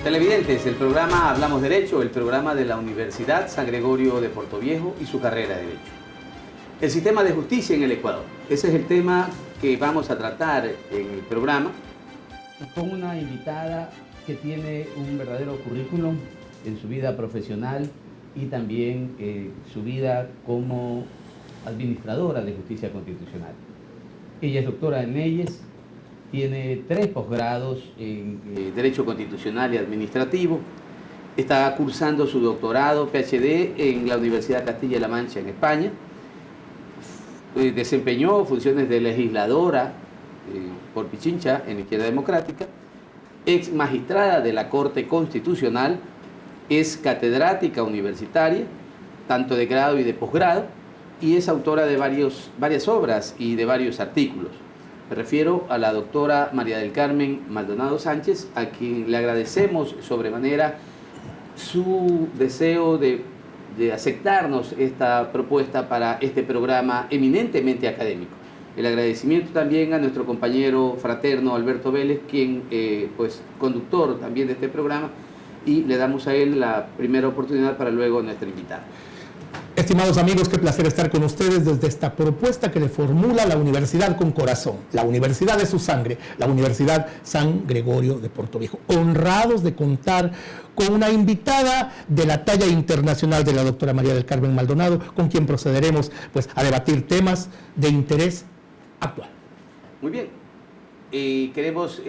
Televidentes, el programa Hablamos Derecho, el programa de la Universidad San Gregorio de Portoviejo y su carrera de Derecho. El sistema de justicia en el Ecuador. Ese es el tema que vamos a tratar en el programa con una invitada que tiene un verdadero currículum en su vida profesional y también su vida como administradora de justicia constitucional. Ella es doctora en leyes, tiene 3 posgrados en Derecho Constitucional y Administrativo, está cursando su doctorado PhD en la Universidad Castilla-La Mancha en España, desempeñó funciones de legisladora por Pichincha en la Izquierda Democrática, ex magistrada de la Corte Constitucional, es catedrática universitaria, tanto de grado y de posgrado, y es autora de varias obras y de varios artículos. Me refiero a la doctora María del Carmen Maldonado Sánchez, a quien le agradecemos sobremanera su deseo de aceptarnos esta propuesta para este programa eminentemente académico. El agradecimiento también a nuestro compañero fraterno Alberto Vélez, quien pues conductor también de este programa, y le damos a él la primera oportunidad para luego nuestra invitada. Estimados amigos, qué placer estar con ustedes desde esta propuesta que le formula la Universidad con Corazón, la Universidad de su sangre, la Universidad San Gregorio de Portoviejo. Honrados de contar con una invitada de la talla internacional de la doctora María del Carmen Maldonado, con quien procederemos pues, a debatir temas de interés actual. Muy bien. Queremos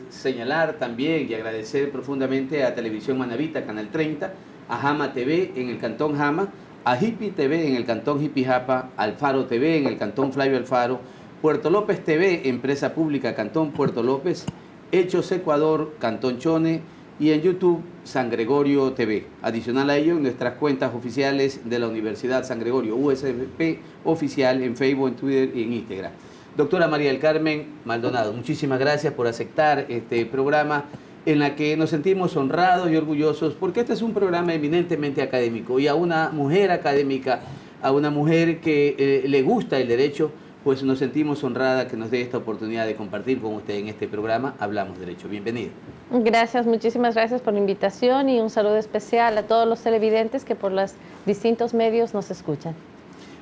señalar también y agradecer profundamente a Televisión Manavita, Canal 30, a Jama TV en el Cantón Jama, a Hippie TV en el Cantón Jipijapa, Alfaro TV en el Cantón Flavio Alfaro, Puerto López TV, empresa pública Cantón Puerto López, Hechos Ecuador, Cantón Chone, y en YouTube San Gregorio TV. Adicional a ello, en nuestras cuentas oficiales de la Universidad San Gregorio, USP oficial en Facebook, en Twitter y en Instagram. Doctora María del Carmen Maldonado, muchísimas gracias por aceptar este programa en la que nos sentimos honrados y orgullosos, porque este es un programa eminentemente académico, y a una mujer académica, a una mujer que le gusta el derecho, pues nos sentimos honrada que nos dé esta oportunidad de compartir con usted en este programa Hablamos Derecho. Bienvenida. Gracias, muchísimas gracias por la invitación y un saludo especial a todos los televidentes que por los distintos medios nos escuchan.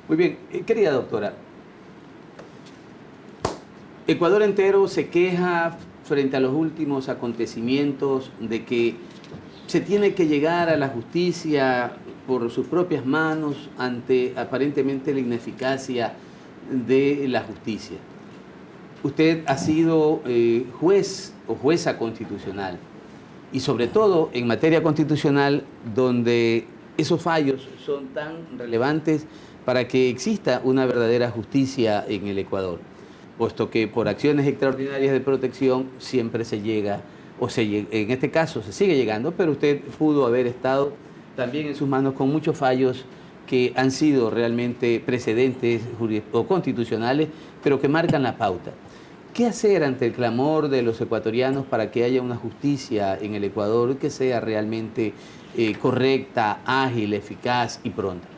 Muy bien, querida doctora, Ecuador entero se queja frente a los últimos acontecimientos de que se tiene que llegar a la justicia por sus propias manos ante aparentemente la ineficacia de la justicia. Usted ha sido juez o jueza constitucional, y sobre todo en materia constitucional, donde esos fallos son tan relevantes para que exista una verdadera justicia en el Ecuador, puesto que por acciones extraordinarias de protección siempre se llega, en este caso se sigue llegando, pero usted pudo haber estado también en sus manos con muchos fallos que han sido realmente precedentes o constitucionales, pero que marcan la pauta. ¿Qué hacer ante el clamor de los ecuatorianos para que haya una justicia en el Ecuador que sea realmente correcta, ágil, eficaz y pronta?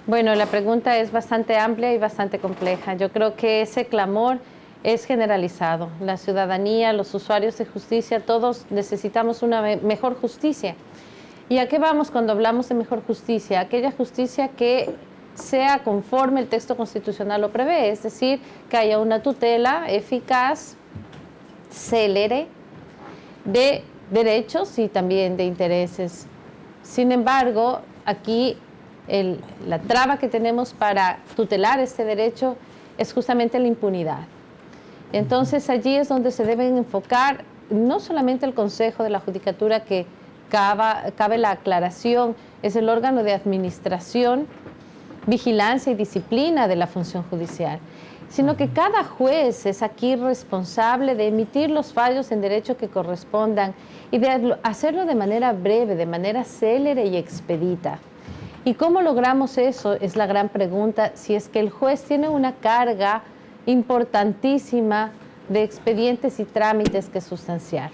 Bueno, la pregunta es bastante amplia y bastante compleja. Yo creo que ese clamor es generalizado. La ciudadanía, los usuarios de justicia, todos necesitamos una mejor justicia. ¿Y a qué vamos cuando hablamos de mejor justicia? Aquella justicia que sea conforme el texto constitucional lo prevé, es decir, que haya una tutela eficaz, célere, de derechos y también de intereses. Sin embargo, aquí la traba que tenemos para tutelar este derecho es justamente la impunidad. Entonces allí es donde se deben enfocar no solamente el Consejo de la Judicatura, que cabe la aclaración, es el órgano de administración, vigilancia y disciplina de la función judicial, sino que cada juez es aquí responsable de emitir los fallos en derecho que correspondan y de hacerlo de manera breve, de manera célere y expedita. ¿Y cómo logramos eso? Es la gran pregunta, si es que el juez tiene una carga importantísima de expedientes y trámites que sustanciar.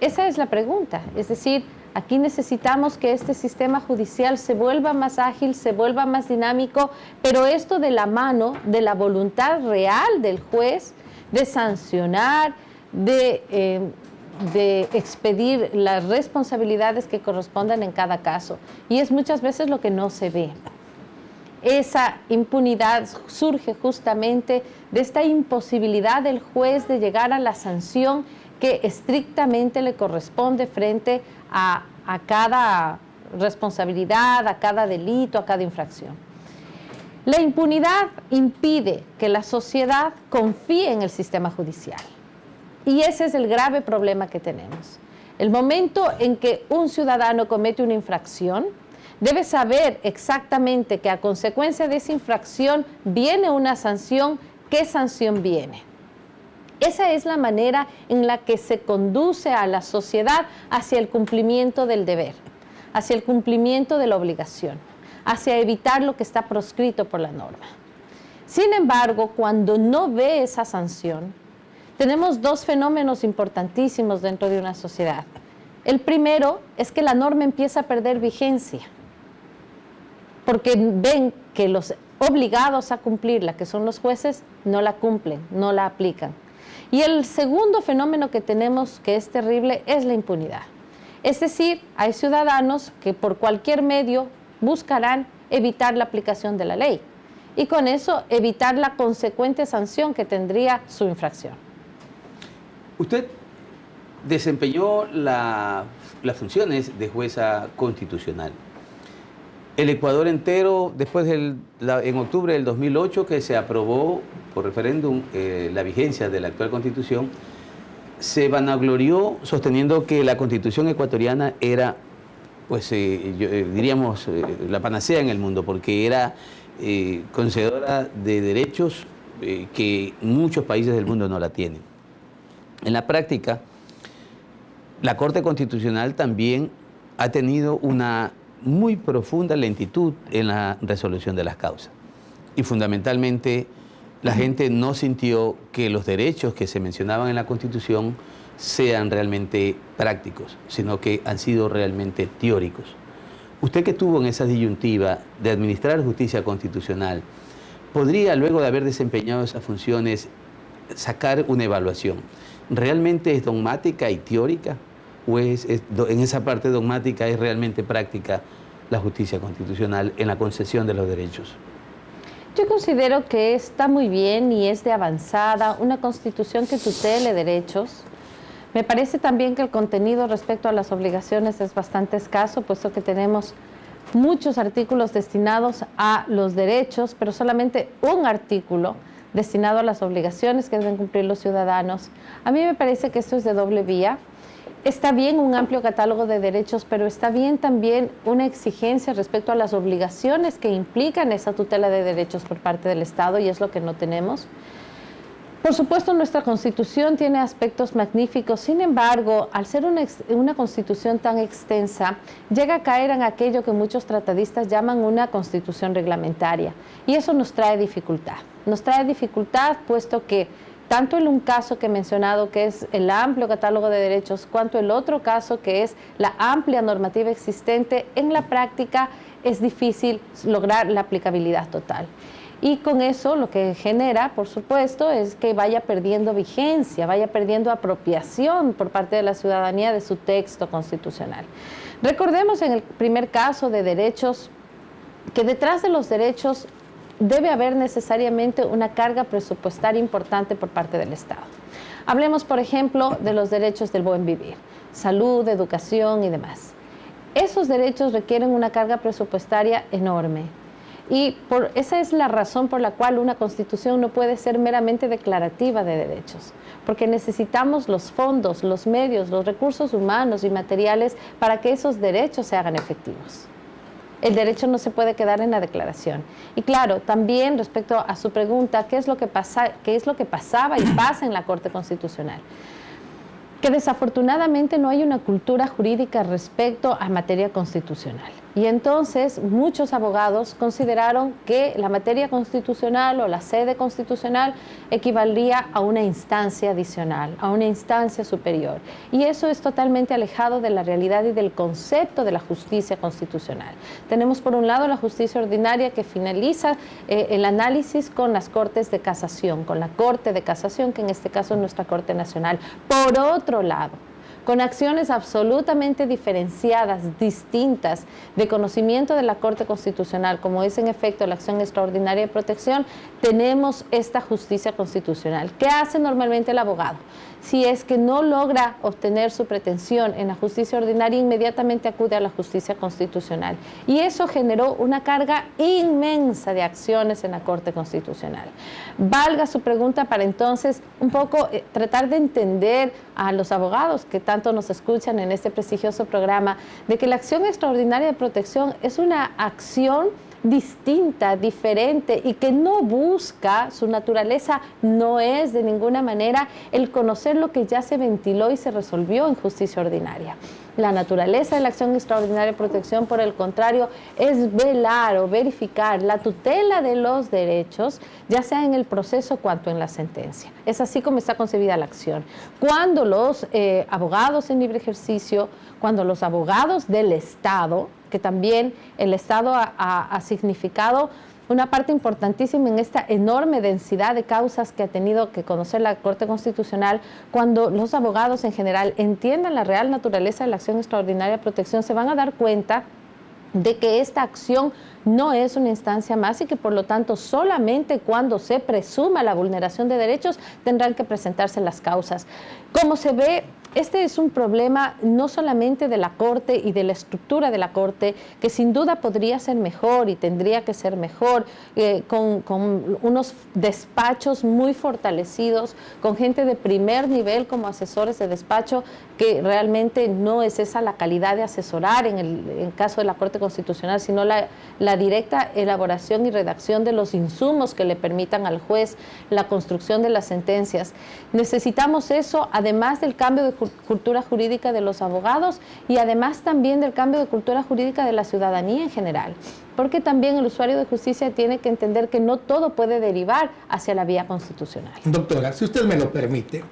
Esa es la pregunta, es decir, aquí necesitamos que este sistema judicial se vuelva más ágil, se vuelva más dinámico, pero esto de la mano de la voluntad real del juez de sancionar, de de expedir las responsabilidades que correspondan en cada caso. Y es muchas veces lo que no se ve. Esa impunidad surge justamente de esta imposibilidad del juez de llegar a la sanción que estrictamente le corresponde frente a cada responsabilidad, a cada delito, a cada infracción. La impunidad impide que la sociedad confíe en el sistema judicial. Y ese es el grave problema que tenemos. El momento en que un ciudadano comete una infracción, debe saber exactamente que a consecuencia de esa infracción viene una sanción, ¿qué sanción viene? Esa es la manera en la que se conduce a la sociedad hacia el cumplimiento del deber, hacia el cumplimiento de la obligación, hacia evitar lo que está proscrito por la norma. Sin embargo, cuando no ve esa sanción, tenemos dos fenómenos importantísimos dentro de una sociedad. El primero es que la norma empieza a perder vigencia, porque ven que los obligados a cumplirla, que son los jueces, no la cumplen, no la aplican. Y el segundo fenómeno que tenemos, que es terrible, es la impunidad. Es decir, hay ciudadanos que por cualquier medio buscarán evitar la aplicación de la ley y con eso evitar la consecuente sanción que tendría su infracción. Usted desempeñó las funciones de jueza constitucional. El Ecuador entero, después en octubre del 2008, que se aprobó por referéndum la vigencia de la actual Constitución, se vanaglorió sosteniendo que la Constitución ecuatoriana era, pues diríamos, la panacea en el mundo, porque era concededora de derechos que muchos países del mundo no la tienen. En la práctica, la Corte Constitucional también ha tenido una muy profunda lentitud en la resolución de las causas. Y fundamentalmente, la gente no sintió que los derechos que se mencionaban en la Constitución sean realmente prácticos, sino que han sido realmente teóricos. Usted que estuvo en esa disyuntiva de administrar justicia constitucional, ¿podría, luego de haber desempeñado esas funciones, sacar una evaluación? ¿Realmente es dogmática y teórica? ¿O en esa parte dogmática es realmente práctica la justicia constitucional en la concesión de los derechos? Yo considero que está muy bien y es de avanzada una constitución que tutele derechos. Me parece también que el contenido respecto a las obligaciones es bastante escaso, puesto que tenemos muchos artículos destinados a los derechos, pero solamente un artículo destinado a las obligaciones que deben cumplir los ciudadanos. A mí me parece que esto es de doble vía. Está bien un amplio catálogo de derechos, pero está bien también una exigencia respecto a las obligaciones que implican esa tutela de derechos por parte del Estado, y es lo que no tenemos. Por supuesto, nuestra Constitución tiene aspectos magníficos, sin embargo, al ser una Constitución tan extensa, llega a caer en aquello que muchos tratadistas llaman una Constitución reglamentaria, y eso nos trae dificultad. Nos trae dificultad puesto que tanto en un caso que he mencionado, que es el amplio catálogo de derechos, cuanto el otro caso, que es la amplia normativa existente, en la práctica es difícil lograr la aplicabilidad total. Y con eso lo que genera, por supuesto, es que vaya perdiendo vigencia, vaya perdiendo apropiación por parte de la ciudadanía de su texto constitucional. Recordemos en el primer caso de derechos, que detrás de los derechos debe haber necesariamente una carga presupuestaria importante por parte del Estado. Hablemos, por ejemplo, de los derechos del buen vivir, salud, educación y demás. Esos derechos requieren una carga presupuestaria enorme. Y esa es la razón por la cual una Constitución no puede ser meramente declarativa de derechos, porque necesitamos los fondos, los medios, los recursos humanos y materiales para que esos derechos se hagan efectivos. El derecho no se puede quedar en la declaración. Y claro, también respecto a su pregunta, ¿qué es lo que pasaba y pasa en la Corte Constitucional? Que desafortunadamente no hay una cultura jurídica respecto a materia constitucional. Y entonces muchos abogados consideraron que la materia constitucional o la sede constitucional equivaldría a una instancia adicional, a una instancia superior. Y eso es totalmente alejado de la realidad y del concepto de la justicia constitucional. Tenemos por un lado la justicia ordinaria que finaliza el análisis con las Cortes de Casación, con la Corte de Casación, que en este caso es nuestra Corte Nacional. Por otro lado, con acciones absolutamente diferenciadas, distintas, de conocimiento de la Corte Constitucional, como es en efecto la acción extraordinaria de protección, tenemos esta justicia constitucional. ¿Qué hace normalmente el abogado? Si es que no logra obtener su pretensión en la justicia ordinaria, inmediatamente acude a la justicia constitucional. Y eso generó una carga inmensa de acciones en la Corte Constitucional. Valga su pregunta para entonces un poco tratar de entender a los abogados que tanto nos escuchan en este prestigioso programa, de que la acción extraordinaria de protección es una acción distinta, diferente y que no busca, su naturaleza no es de ninguna manera el conocer lo que ya se ventiló y se resolvió en justicia ordinaria. La naturaleza de la acción extraordinaria de protección, por el contrario, es velar o verificar la tutela de los derechos, ya sea en el proceso cuanto en la sentencia. Es así como está concebida la acción. Cuando los abogados en libre ejercicio, cuando los abogados del Estado, que también el Estado ha significado una parte importantísima en esta enorme densidad de causas que ha tenido que conocer la Corte Constitucional, cuando los abogados en general entiendan la real naturaleza de la acción extraordinaria de protección, se van a dar cuenta de que esta acción no es una instancia más y que por lo tanto solamente cuando se presuma la vulneración de derechos tendrán que presentarse las causas. Como se ve, este es un problema no solamente de la Corte y de la estructura de la Corte, que sin duda podría ser mejor y tendría que ser mejor, con unos despachos muy fortalecidos, con gente de primer nivel como asesores de despacho, que realmente no es esa la calidad de asesorar en el caso de la Corte Constitucional, sino la directa elaboración y redacción de los insumos que le permitan al juez la construcción de las sentencias. Necesitamos eso, además del cambio de cultura jurídica de los abogados y además también del cambio de cultura jurídica de la ciudadanía en general, porque también el usuario de justicia tiene que entender que no todo puede derivar hacia la vía constitucional. Doctora, si usted me lo permite,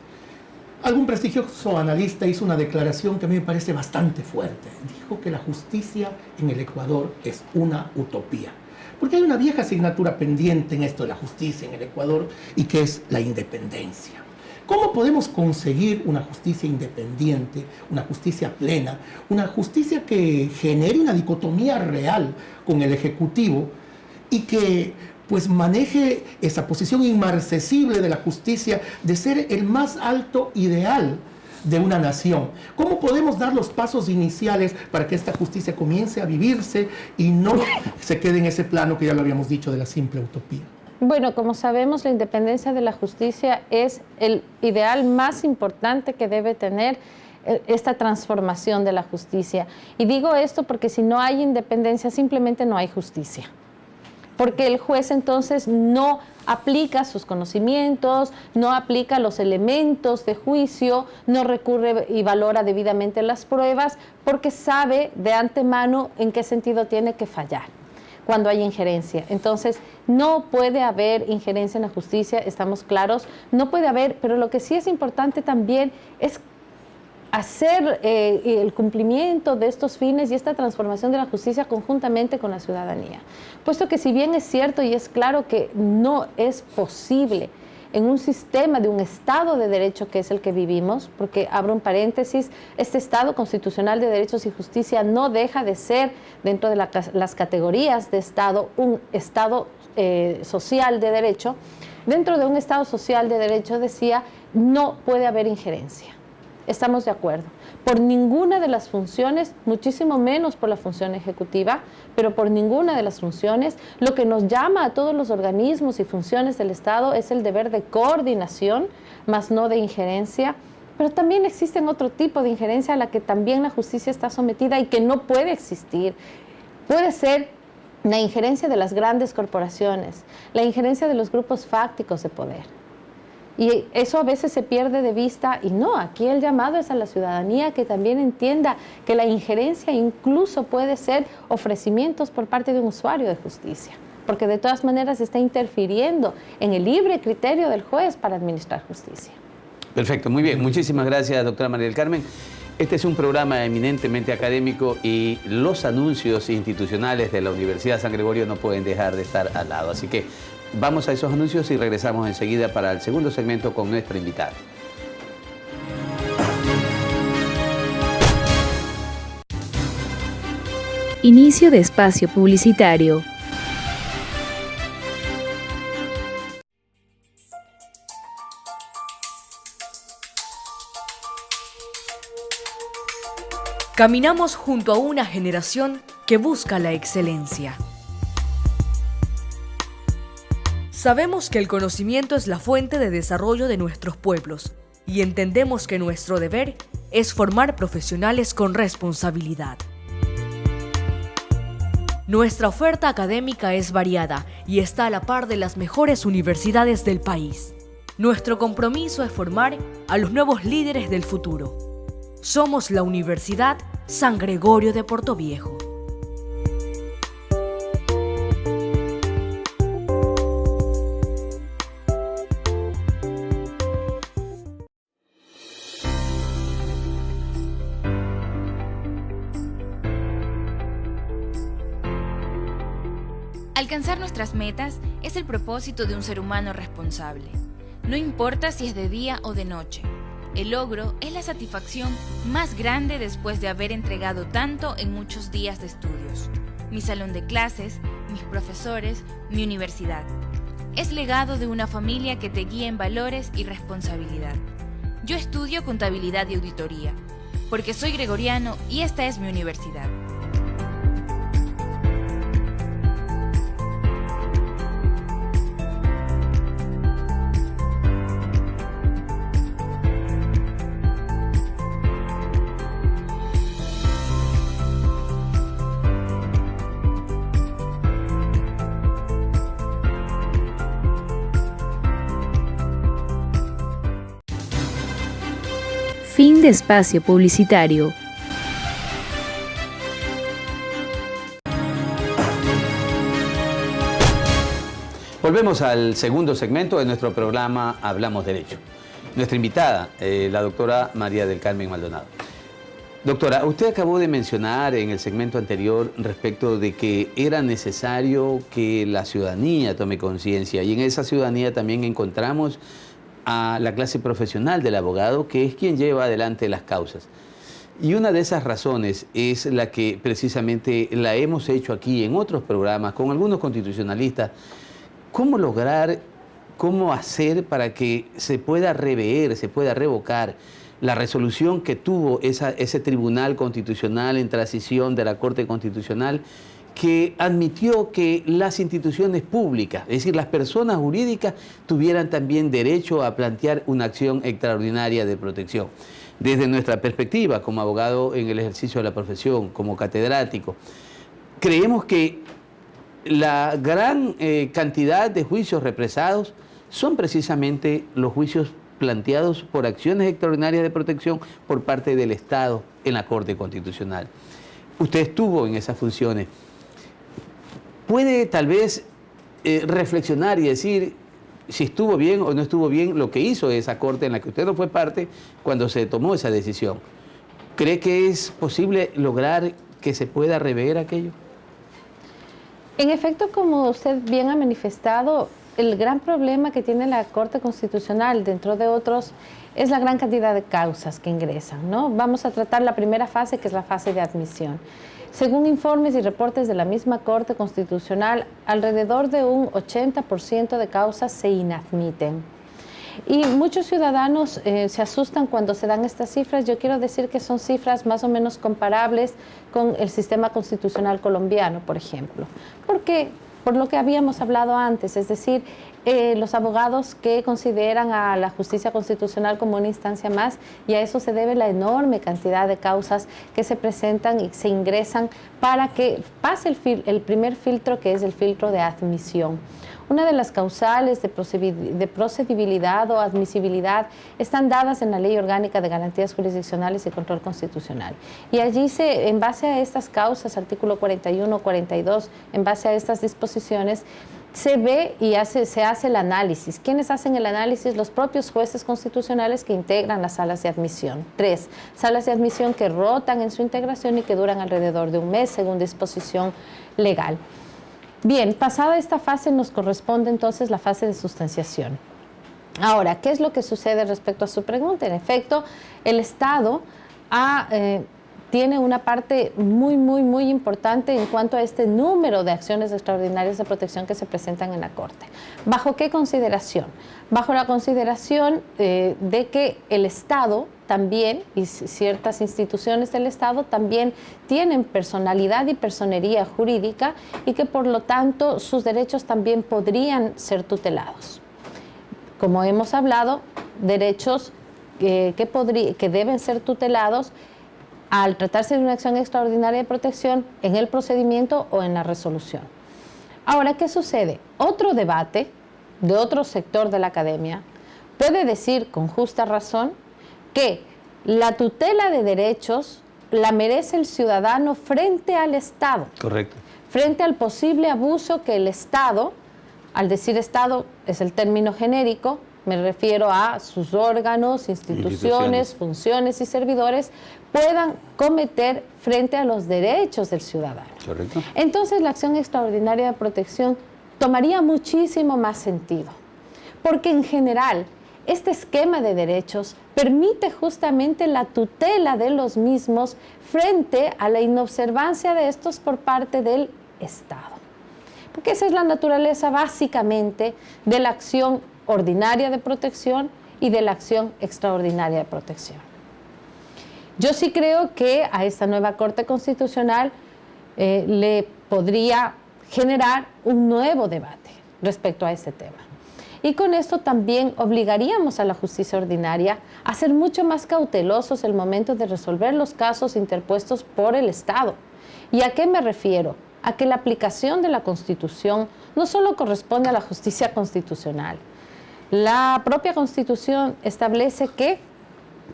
algún prestigioso analista hizo una declaración que a mí me parece bastante fuerte. Dijo que la justicia en el Ecuador es una utopía, porque hay una vieja asignatura pendiente en esto de la justicia en el Ecuador y que es la independencia. ¿Cómo podemos conseguir una justicia independiente, una justicia plena, una justicia que genere una dicotomía real con el Ejecutivo y que pues maneje esa posición inmarcesible de la justicia de ser el más alto ideal de una nación? ¿Cómo podemos dar los pasos iniciales para que esta justicia comience a vivirse y no se quede en ese plano que ya lo habíamos dicho de la simple utopía? Bueno, como sabemos, la independencia de la justicia es el ideal más importante que debe tener esta transformación de la justicia. Y digo esto porque si no hay independencia, simplemente no hay justicia. Porque el juez entonces no aplica sus conocimientos, no aplica los elementos de juicio, no recurre y valora debidamente las pruebas, porque sabe de antemano en qué sentido tiene que fallar cuando hay injerencia. Entonces, no puede haber injerencia en la justicia, estamos claros, no puede haber, pero lo que sí es importante también es hacer el cumplimiento de estos fines y esta transformación de la justicia conjuntamente con la ciudadanía. Puesto que si bien es cierto y es claro que no es posible en un sistema de un Estado de Derecho que es el que vivimos, porque abro un paréntesis, este Estado constitucional de derechos y justicia no deja de ser, dentro de las categorías de Estado, un Estado social de derecho. Dentro de un Estado social de derecho, decía, no puede haber injerencia. Estamos de acuerdo. Por ninguna de las funciones, muchísimo menos por la función ejecutiva, pero por ninguna de las funciones, lo que nos llama a todos los organismos y funciones del Estado es el deber de coordinación, más no de injerencia. Pero también existen otro tipo de injerencia a la que también la justicia está sometida y que no puede existir. Puede ser la injerencia de las grandes corporaciones, la injerencia de los grupos fácticos de poder. Y eso a veces se pierde de vista y no, aquí el llamado es a la ciudadanía que también entienda que la injerencia incluso puede ser ofrecimientos por parte de un usuario de justicia, porque de todas maneras está interfiriendo en el libre criterio del juez para administrar justicia. Perfecto, muy bien. Muchísimas gracias, doctora María del Carmen. Este es un programa eminentemente académico y los anuncios institucionales de la Universidad San Gregorio no pueden dejar de estar al lado. Así que vamos a esos anuncios y regresamos enseguida para el segundo segmento con nuestra invitada. Inicio de espacio publicitario. Caminamos junto a una generación que busca la excelencia. Sabemos que el conocimiento es la fuente de desarrollo de nuestros pueblos y entendemos que nuestro deber es formar profesionales con responsabilidad. Nuestra oferta académica es variada y está a la par de las mejores universidades del país. Nuestro compromiso es formar a los nuevos líderes del futuro. Somos la Universidad San Gregorio de Portoviejo. Alcanzar nuestras metas es el propósito de un ser humano responsable. No importa si es de día o de noche. El logro es la satisfacción más grande después de haber entregado tanto en muchos días de estudios. Mi salón de clases, mis profesores, mi universidad. Es legado de una familia que te guía en valores y responsabilidad. Yo estudio contabilidad y auditoría, porque soy gregoriano y esta es mi universidad. Fin de espacio publicitario. Volvemos al segundo segmento de nuestro programa Hablamos Derecho. Nuestra invitada, la doctora María del Carmen Maldonado. Doctora, usted acabó de mencionar en el segmento anterior respecto de que era necesario que la ciudadanía tome conciencia, y en esa ciudadanía también encontramos a la clase profesional del abogado, que es quien lleva adelante las causas. Y una de esas razones es la que precisamente la hemos hecho aquí en otros programas con algunos constitucionalistas. ¿Cómo lograr, cómo hacer para que se pueda rever, se pueda revocar la resolución que tuvo ese Tribunal Constitucional en transición de la Corte Constitucional, que admitió que las instituciones públicas, es decir, las personas jurídicas, tuvieran también derecho a plantear una acción extraordinaria de protección? Desde nuestra perspectiva, como abogado en el ejercicio de la profesión, como catedrático, creemos que la gran cantidad de juicios represados son precisamente los juicios planteados por acciones extraordinarias de protección por parte del Estado en la Corte Constitucional. Usted estuvo en esas funciones. ¿Puede tal vez reflexionar y decir si estuvo bien o no estuvo bien lo que hizo esa Corte en la que usted no fue parte cuando se tomó esa decisión? ¿Cree que es posible lograr que se pueda rever aquello? En efecto, como usted bien ha manifestado, el gran problema que tiene la Corte Constitucional, dentro de otros, es la gran cantidad de causas que ingresan, ¿no? Vamos a tratar la primera fase, que es la fase de admisión. Según informes y reportes de la misma Corte Constitucional, alrededor de un 80% de causas se inadmiten. Y muchos ciudadanos se asustan cuando se dan estas cifras. Yo quiero decir que son cifras más o menos comparables con el sistema constitucional colombiano, por ejemplo. Porque, por lo que habíamos hablado antes, es decir, los abogados que consideran a la justicia constitucional como una instancia más, y a eso se debe la enorme cantidad de causas que se presentan y se ingresan para que pase el primer filtro, que es el filtro de admisión. Una de las causales de procedibilidad o admisibilidad están dadas en la Ley Orgánica de Garantías Jurisdiccionales y Control Constitucional. Y allí, en base a estas causas, artículo 41, 42, en base a estas disposiciones, se ve y se hace el análisis. ¿Quiénes hacen el análisis? Los propios jueces constitucionales que integran las salas de admisión. 3 salas de admisión que rotan en su integración y que duran alrededor de un mes, según disposición legal. Bien, pasada esta fase nos corresponde entonces la fase de sustanciación. Ahora, ¿qué es lo que sucede respecto a su pregunta? En efecto, el Estado ha tiene una parte muy, muy, muy importante en cuanto a este número de acciones extraordinarias de protección que se presentan en la Corte. ¿Bajo qué consideración? Bajo la consideración de que el Estado también, y ciertas instituciones del Estado también tienen personalidad y personería jurídica y que por lo tanto sus derechos también podrían ser tutelados. Como hemos hablado, derechos que deben ser tutelados al tratarse de una acción extraordinaria de protección en el procedimiento o en la resolución. Ahora, ¿qué sucede? Otro debate de otro sector de la academia puede decir con justa razón que la tutela de derechos la merece el ciudadano frente al Estado. Correcto. Frente al posible abuso que el Estado, al decir Estado es el término genérico, me refiero a sus órganos, instituciones, funciones y servidores, puedan cometer frente a los derechos del ciudadano. Correcto. Entonces la acción extraordinaria de protección tomaría muchísimo más sentido, porque en general este esquema de derechos permite justamente la tutela de los mismos frente a la inobservancia de estos por parte del Estado. Porque esa es la naturaleza básicamente de la acción ordinaria de protección y de la acción extraordinaria de protección. Yo sí creo que a esta nueva Corte Constitucional le podría generar un nuevo debate respecto a este tema. Y con esto también obligaríamos a la justicia ordinaria a ser mucho más cautelosos el momento de resolver los casos interpuestos por el Estado. ¿Y a qué me refiero? A que la aplicación de la Constitución no solo corresponde a la justicia constitucional. La propia Constitución establece que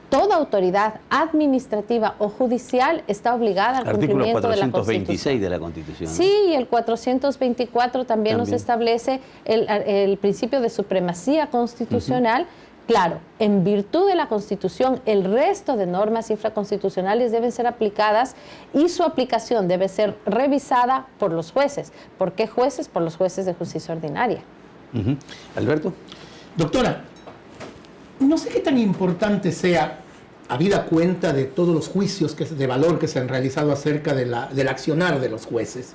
toda autoridad administrativa o judicial está obligada al cumplimiento de la Constitución. Artículo 426 de la Constitución. Sí, y el 424 también nos establece el principio de supremacía constitucional. Claro, en virtud de la Constitución, el resto de normas infraconstitucionales deben ser aplicadas y su aplicación debe ser revisada por los jueces. ¿Por qué jueces? Por los jueces de justicia ordinaria. Alberto. Doctora, no sé qué tan importante sea, habida cuenta de todos los juicios de valor que se han realizado acerca del accionar de los jueces.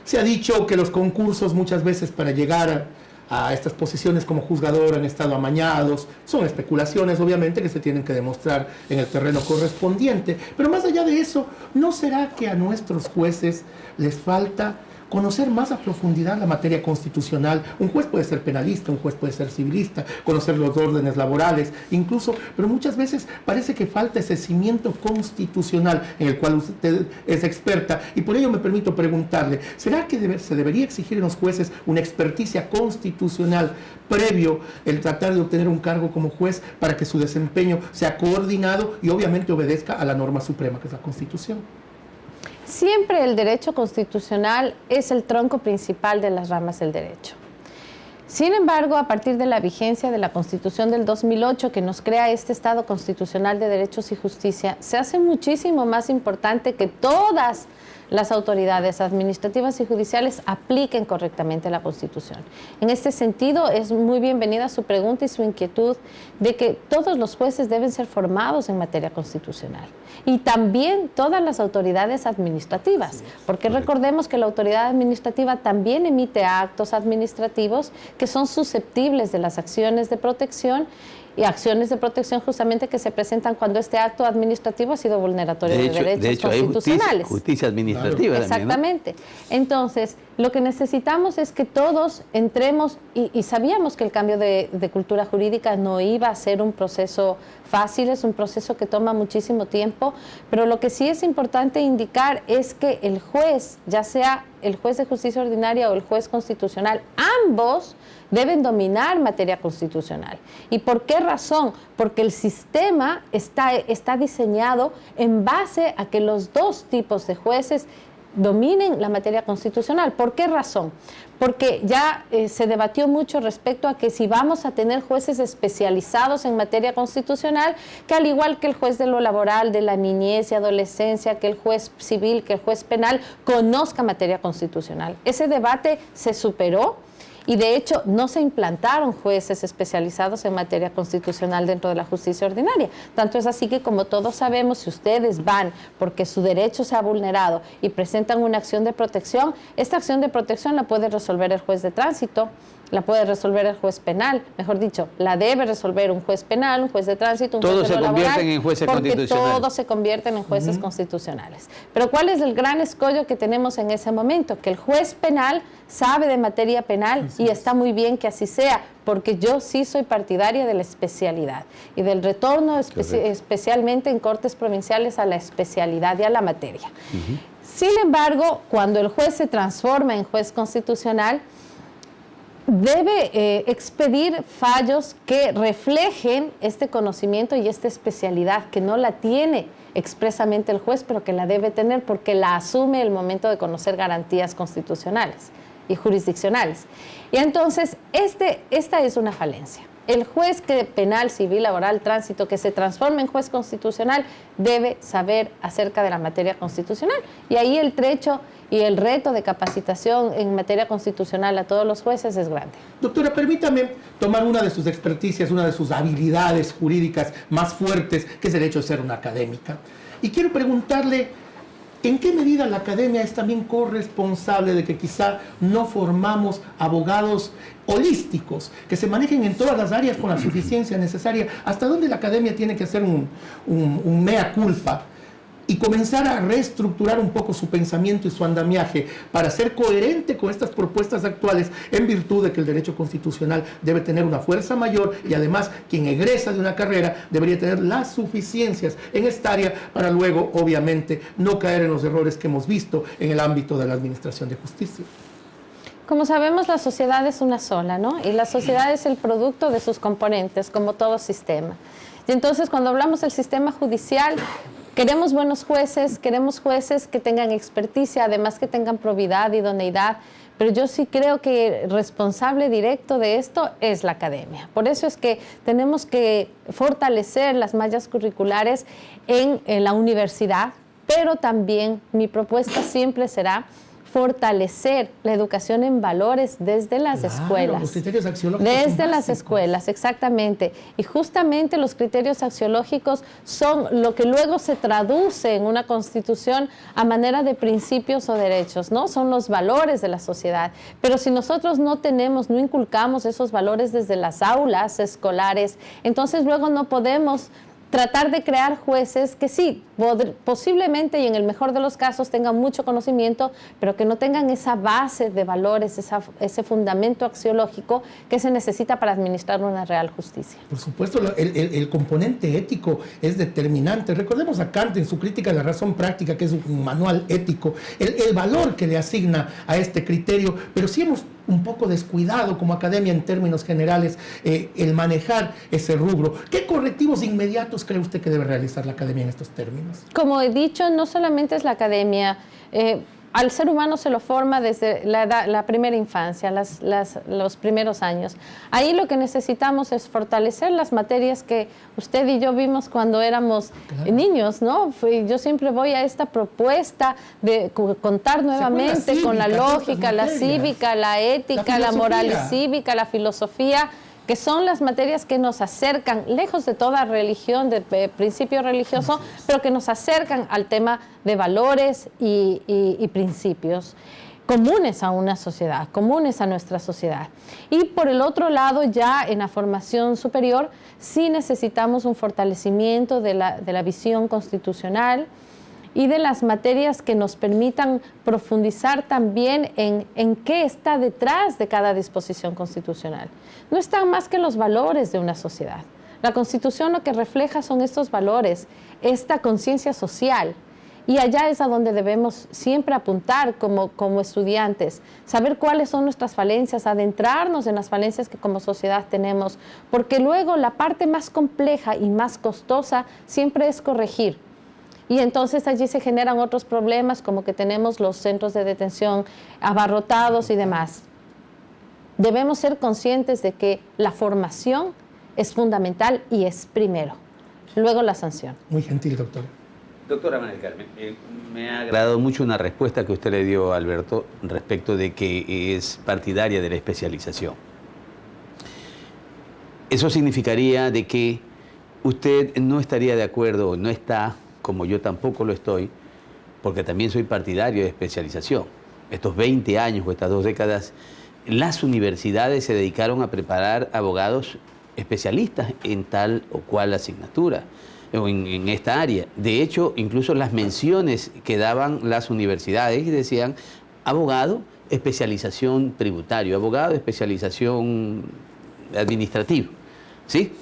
Se ha dicho que los concursos muchas veces para llegar a estas posiciones como juzgador han estado amañados. Son especulaciones, obviamente, que se tienen que demostrar en el terreno correspondiente. Pero más allá de eso, ¿no será que a nuestros jueces les falta conocer más a profundidad la materia constitucional? Un juez puede ser penalista, un juez puede ser civilista, conocer los órdenes laborales, incluso, pero muchas veces parece que falta ese cimiento constitucional en el cual usted es experta, y por ello me permito preguntarle, ¿será que se debería exigir en los jueces una experticia constitucional previo el tratar de obtener un cargo como juez para que su desempeño sea coordinado y obviamente obedezca a la norma suprema que es la Constitución? Siempre el derecho constitucional es el tronco principal de las ramas del derecho. Sin embargo, a partir de la vigencia de la Constitución del 2008, que nos crea este Estado constitucional de derechos y justicia, se hace muchísimo más importante que todas las autoridades administrativas y judiciales apliquen correctamente la Constitución. En este sentido, es muy bienvenida su pregunta y su inquietud de que todos los jueces deben ser formados en materia constitucional y también todas las autoridades administrativas, porque recordemos que la autoridad administrativa también emite actos administrativos que son susceptibles de las acciones de protección y acciones de protección justamente que se presentan cuando este acto administrativo ha sido vulneratorio de derechos constitucionales. Hay justicia administrativa. Claro. Exactamente. También, ¿no? Entonces, lo que necesitamos es que todos entremos, y sabíamos que el cambio de cultura jurídica no iba a ser un proceso fácil, es un proceso que toma muchísimo tiempo, pero lo que sí es importante indicar es que el juez, ya sea el juez de justicia ordinaria o el juez constitucional, ambos deben dominar materia constitucional. ¿Y por qué razón? Porque el sistema está diseñado en base a que los dos tipos de jueces dominen la materia constitucional. ¿Por qué razón? Porque ya se debatió mucho respecto a que si vamos a tener jueces especializados en materia constitucional, que al igual que el juez de lo laboral, de la niñez y adolescencia, que el juez civil, que el juez penal, conozca materia constitucional. Ese debate se superó Y de hecho no se implantaron jueces especializados en materia constitucional dentro de la justicia ordinaria. Tanto es así que, como todos sabemos, si ustedes van porque su derecho se ha vulnerado y presentan una acción de protección, esta acción de protección la puede resolver el juez de tránsito, la puede resolver el juez penal, mejor dicho, la debe resolver un juez penal, un juez de tránsito, un todos juez de lo laboral. Todos se convierten en jueces constitucionales. Porque todos se convierten en jueces constitucionales. Pero ¿cuál es el gran escollo que tenemos en ese momento? Que el juez penal sabe de materia penal y está muy bien que así sea, porque yo sí soy partidaria de la especialidad y del retorno especialmente en cortes provinciales a la especialidad y a la materia. Sin embargo, cuando el juez se transforma en juez constitucional, debe expedir fallos que reflejen este conocimiento y esta especialidad que no la tiene expresamente el juez, pero que la debe tener porque la asume el momento de conocer garantías constitucionales y jurisdiccionales. Y entonces, esta es una falencia. El juez penal, civil, laboral, tránsito, que se transforme en juez constitucional, debe saber acerca de la materia constitucional. Y ahí el trecho y el reto de capacitación en materia constitucional a todos los jueces es grande. Doctora, permítame tomar una de sus experticias, una de sus habilidades jurídicas más fuertes, que es el hecho de ser una académica. Y quiero preguntarle, ¿en qué medida la academia es también corresponsable de que quizá no formamos abogados holísticos, que se manejen en todas las áreas con la suficiencia necesaria? ¿Hasta dónde la academia tiene que hacer un mea culpa y comenzar a reestructurar un poco su pensamiento y su andamiaje para ser coherente con estas propuestas actuales, en virtud de que el derecho constitucional debe tener una fuerza mayor y además quien egresa de una carrera debería tener las suficiencias en esta área para luego, obviamente, no caer en los errores que hemos visto en el ámbito de la administración de justicia? Como sabemos, la sociedad es una sola, ¿no? Y la sociedad es el producto de sus componentes, como todo sistema. Y entonces, cuando hablamos del sistema judicial, queremos buenos jueces, queremos jueces que tengan experticia, además que tengan probidad, idoneidad, pero yo sí creo que el responsable directo de esto es la academia. Por eso es que tenemos que fortalecer las mallas curriculares en la universidad, pero también mi propuesta siempre será fortalecer la educación en valores desde las escuelas. Los criterios axiológicos desde las escuelas, exactamente. Y justamente los criterios axiológicos son lo que luego se traduce en una constitución a manera de principios o derechos, ¿no? Son los valores de la sociedad. Pero si nosotros no inculcamos esos valores desde las aulas escolares, entonces luego no podemos tratar de crear jueces que sí, posiblemente y en el mejor de los casos tengan mucho conocimiento, pero que no tengan esa base de valores, ese fundamento axiológico que se necesita para administrar una real justicia. Por supuesto, el componente ético es determinante. Recordemos a Kant en su crítica de la razón práctica, que es un manual ético, el valor que le asigna a este criterio, pero sí hemos un poco descuidado como academia en términos generales el manejar ese rubro. ¿Qué correctivos inmediatos cree usted que debe realizar la academia en estos términos? Como he dicho, no solamente es la academia. Al ser humano se lo forma desde la primera infancia, los primeros años. Ahí lo que necesitamos es fortalecer las materias que usted y yo vimos cuando éramos niños, ¿no? Yo siempre voy a esta propuesta de contar nuevamente cívica, con la lógica, la cívica, la ética, la moral cívica, la filosofía, que son las materias que nos acercan, lejos de toda religión, de principio religioso, pero que nos acercan al tema de valores y principios comunes a una sociedad, comunes a nuestra sociedad. Y por el otro lado, ya en la formación superior, sí necesitamos un fortalecimiento de la visión constitucional y de las materias que nos permitan profundizar también en qué está detrás de cada disposición constitucional. No están más que los valores de una sociedad. La Constitución lo que refleja son estos valores, esta conciencia social. Y allá es a donde debemos siempre apuntar como estudiantes, saber cuáles son nuestras falencias, adentrarnos en las falencias que como sociedad tenemos, porque luego la parte más compleja y más costosa siempre es corregir. Y entonces allí se generan otros problemas, como que tenemos los centros de detención abarrotados y demás. Debemos ser conscientes de que la formación es fundamental y es primero, luego la sanción. Muy gentil, doctor. Doctora María del Carmen, me ha agradado mucho una respuesta que usted le dio a Alberto respecto de que es partidaria de la especialización. Eso significaría de que usted no estaría de acuerdo, o no está, como yo tampoco lo estoy, porque también soy partidario de especialización. Estos 20 años o estas 2 décadas, las universidades se dedicaron a preparar abogados especialistas en tal o cual asignatura, o en esta área. De hecho, incluso las menciones que daban las universidades decían abogado, especialización tributario, abogado, especialización administrativa, ¿sí?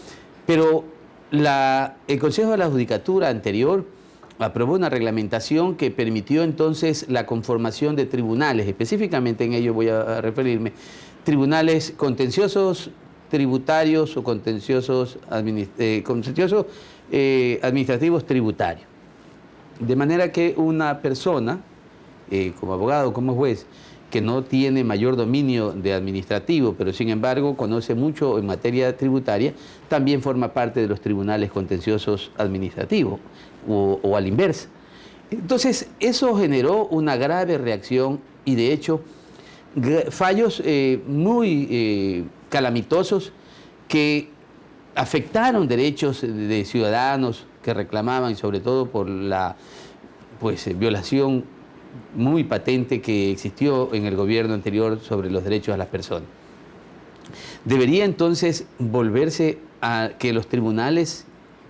Pero el Consejo de la Judicatura anterior aprobó una reglamentación que permitió entonces la conformación de tribunales, específicamente en ello voy a referirme, tribunales contenciosos tributarios o contenciosos administrativos tributarios. De manera que una persona, como abogado, como juez, que no tiene mayor dominio de administrativo, pero sin embargo conoce mucho en materia tributaria, también forma parte de los tribunales contenciosos administrativos o a la inversa. Entonces, eso generó una grave reacción y de hecho fallos muy calamitosos que afectaron derechos de ciudadanos que reclamaban, y sobre todo por la violación muy patente que existió en el gobierno anterior sobre los derechos de las personas. Debería entonces volverse a que los tribunales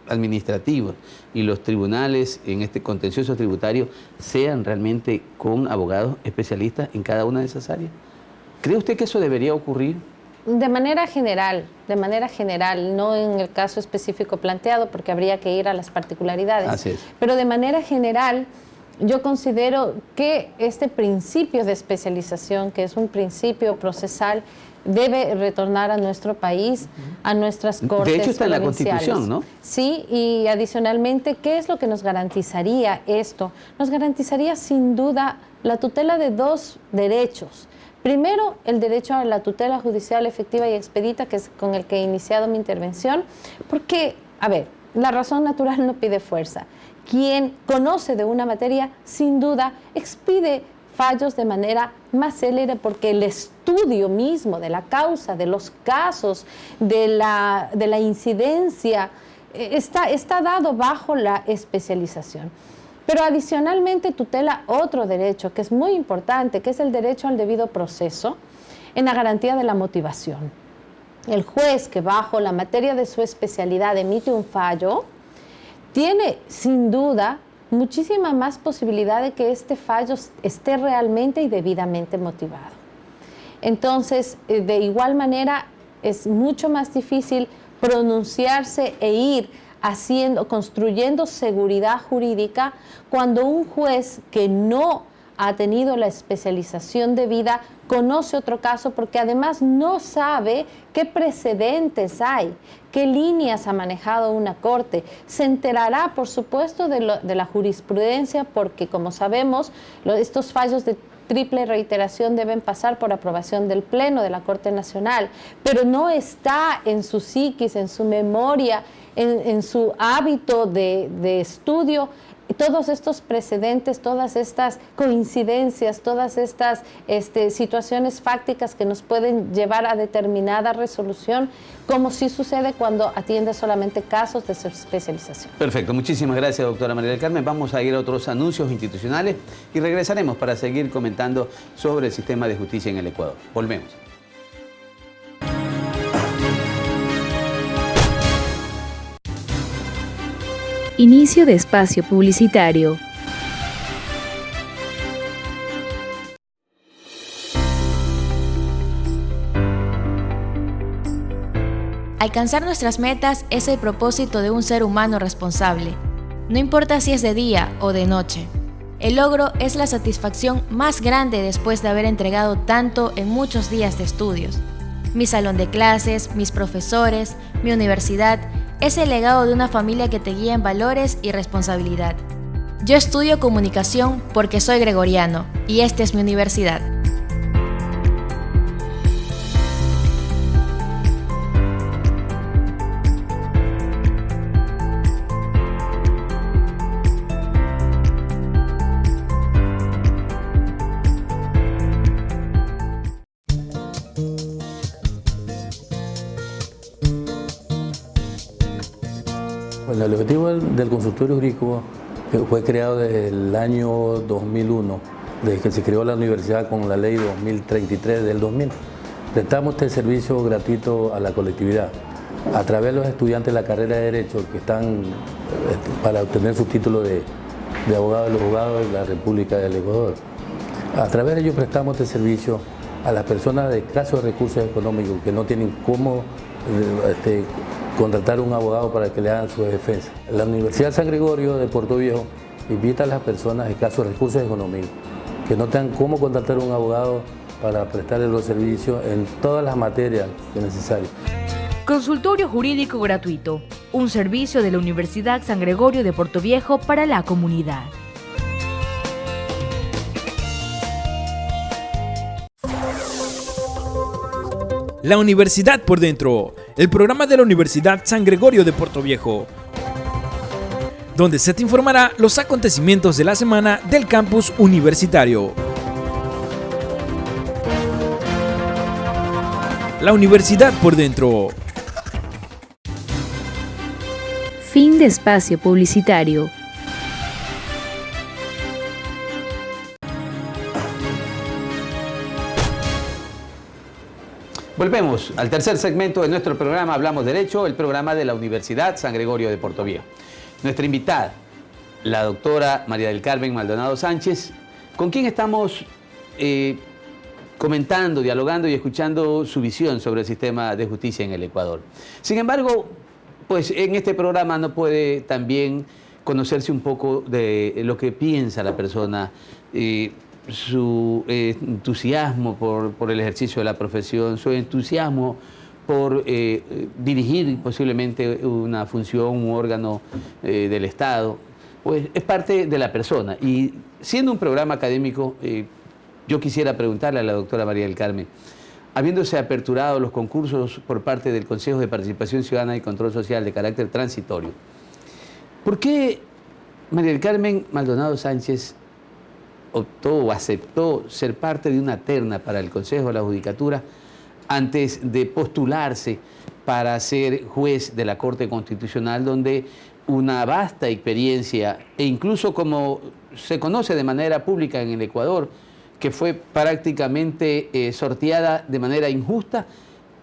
administrativos y los tribunales en este contencioso tributario sean realmente con abogados especialistas en cada una de esas áreas. ¿Cree usted que eso debería ocurrir? De manera general, no en el caso específico planteado, porque habría que ir a las particularidades. Así es. Pero de manera general, yo considero que este principio de especialización, que es un principio procesal, debe retornar a nuestro país, a nuestras cortes. De hecho, está en la provinciales. Constitución, ¿no? Sí, y adicionalmente, ¿qué es lo que nos garantizaría esto? Nos garantizaría sin duda la tutela de 2 derechos. Primero, el derecho a la tutela judicial efectiva y expedita, que es con el que he iniciado mi intervención, porque, a ver, la razón natural no pide fuerza. Quien conoce de una materia, sin duda, expide fallos de manera más célere porque el estudio mismo de la causa, de los casos, de la incidencia, está dado bajo la especialización. Pero adicionalmente tutela otro derecho que es muy importante, que es el derecho al debido proceso en la garantía de la motivación. El juez que bajo la materia de su especialidad emite un fallo, tiene sin duda muchísima más posibilidad de que este fallo esté realmente y debidamente motivado. Entonces, de igual manera, es mucho más difícil pronunciarse e ir construyendo seguridad jurídica cuando un juez que no ha tenido la especialización debida conoce otro caso porque además no sabe qué precedentes hay, qué líneas ha manejado una corte. Se enterará, por supuesto, de la jurisprudencia porque, como sabemos, estos fallos de triple reiteración deben pasar por aprobación del Pleno de la Corte Nacional, pero no está en su psiquis, en su memoria, en su hábito de estudio, todos estos precedentes, todas estas coincidencias, todas estas situaciones fácticas que nos pueden llevar a determinada resolución, como sí sucede cuando atiende solamente casos de su especialización. Perfecto, muchísimas gracias, doctora María del Carmen. Vamos a ir a otros anuncios institucionales y regresaremos para seguir comentando sobre el sistema de justicia en el Ecuador. Volvemos. Inicio de espacio publicitario. Alcanzar nuestras metas es el propósito de un ser humano responsable. No importa si es de día o de noche. El logro es la satisfacción más grande después de haber entregado tanto en muchos días de estudios. Mi salón de clases, mis profesores, mi universidad, es el legado de una familia que te guía en valores y responsabilidad. Yo estudio comunicación porque soy gregoriano y esta es mi universidad. Bueno, el objetivo del consultorio jurídico fue creado desde el año 2001, desde que se creó la universidad con la ley 2033 del 2000. Prestamos este servicio gratuito a la colectividad a través de los estudiantes de la carrera de Derecho que están para obtener su título de abogado de los juzgados de la República del Ecuador. A través de ellos prestamos este servicio a las personas de escasos recursos económicos que no tienen cómo contratar un abogado para que le hagan su defensa. La Universidad San Gregorio de Puerto Viejo invita a las personas de escasos recursos económicos que no tengan cómo contratar un abogado para prestarle los servicios en todas las materias que es necesario. Consultorio Jurídico Gratuito, un servicio de la Universidad San Gregorio de Puerto Viejo para la comunidad. La Universidad por Dentro, el programa de la Universidad San Gregorio de Puerto Viejo, donde se te informará los acontecimientos de la semana del campus universitario. La Universidad por Dentro. Fin de espacio publicitario. Volvemos al tercer segmento de nuestro programa Hablamos Derecho, el programa de la Universidad San Gregorio de Puerto Viejo. Nuestra invitada, la doctora María del Carmen Maldonado Sánchez, con quien estamos comentando, dialogando y escuchando su visión sobre el sistema de justicia en el Ecuador. Sin embargo, pues en este programa no puede también conocerse un poco de lo que piensa la persona, su entusiasmo por el ejercicio de la profesión, su entusiasmo por dirigir posiblemente una función, un órgano del Estado, pues es parte de la persona. Y siendo un programa académico, yo quisiera preguntarle a la doctora María del Carmen, habiéndose aperturado los concursos por parte del Consejo de Participación Ciudadana y Control Social de carácter transitorio, ¿por qué María del Carmen Maldonado Sánchez optó o aceptó ser parte de una terna para el Consejo de la Judicatura antes de postularse para ser juez de la Corte Constitucional, donde una vasta experiencia, e incluso como se conoce de manera pública en el Ecuador, que fue prácticamente sorteada de manera injusta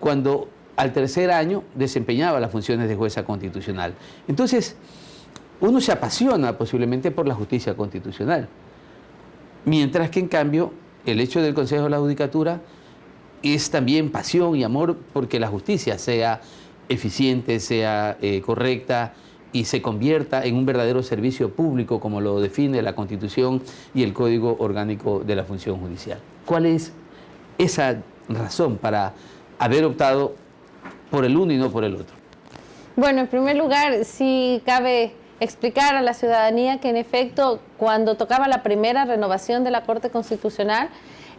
cuando al tercer año desempeñaba las funciones de jueza constitucional? Entonces, uno se apasiona posiblemente por la justicia constitucional, mientras que en cambio el hecho del Consejo de la Judicatura es también pasión y amor porque la justicia sea eficiente, sea correcta y se convierta en un verdadero servicio público como lo define la Constitución y el Código Orgánico de la Función Judicial. ¿Cuál es esa razón para haber optado por el uno y no por el otro? Bueno, en primer lugar, sí cabe explicar a la ciudadanía que en efecto cuando tocaba la primera renovación de la Corte Constitucional,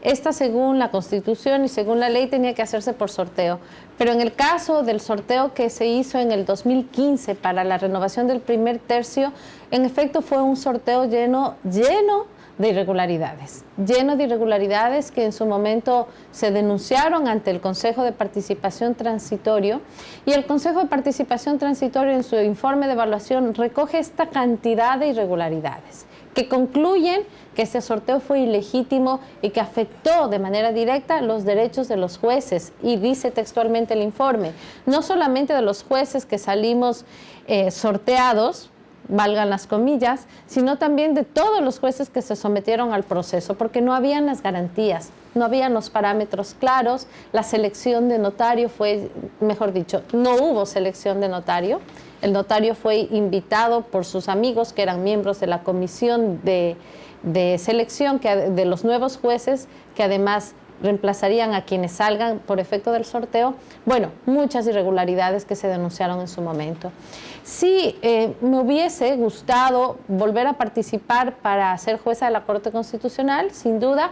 esta según la Constitución y según la ley tenía que hacerse por sorteo. Pero en el caso del sorteo que se hizo en el 2015 para la renovación del primer tercio, en efecto fue un sorteo lleno de irregularidades. Lleno de irregularidades que en su momento se denunciaron ante el Consejo de Participación Transitorio, y el Consejo de Participación Transitorio en su informe de evaluación recoge esta cantidad de irregularidades que concluyen que este sorteo fue ilegítimo y que afectó de manera directa los derechos de los jueces. Y dice textualmente el informe, no solamente de los jueces que salimos sorteados, valgan las comillas, sino también de todos los jueces que se sometieron al proceso, porque no habían las garantías, no habían los parámetros claros, la selección de notario fue, mejor dicho, no hubo selección de notario. El notario fue invitado por sus amigos que eran miembros de la comisión de selección de los nuevos jueces, que además reemplazarían a quienes salgan por efecto del sorteo. Bueno, muchas irregularidades que se denunciaron en su momento. Sí, me hubiese gustado volver a participar para ser jueza de la Corte Constitucional, sin duda,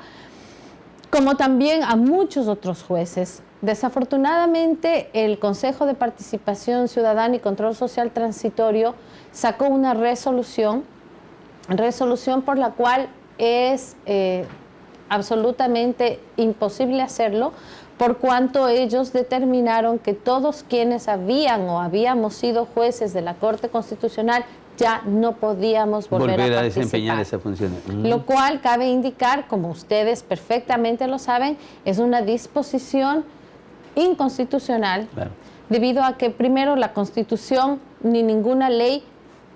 como también a muchos otros jueces. Desafortunadamente, el Consejo de Participación Ciudadana y Control Social Transitorio sacó una resolución por la cual es absolutamente imposible hacerlo, por cuanto ellos determinaron que todos quienes habían o habíamos sido jueces de la Corte Constitucional ya no podíamos volver a desempeñar esas funciones. Lo cual cabe indicar, como ustedes perfectamente lo saben, es una disposición inconstitucional, claro, debido a que primero la Constitución ni ninguna ley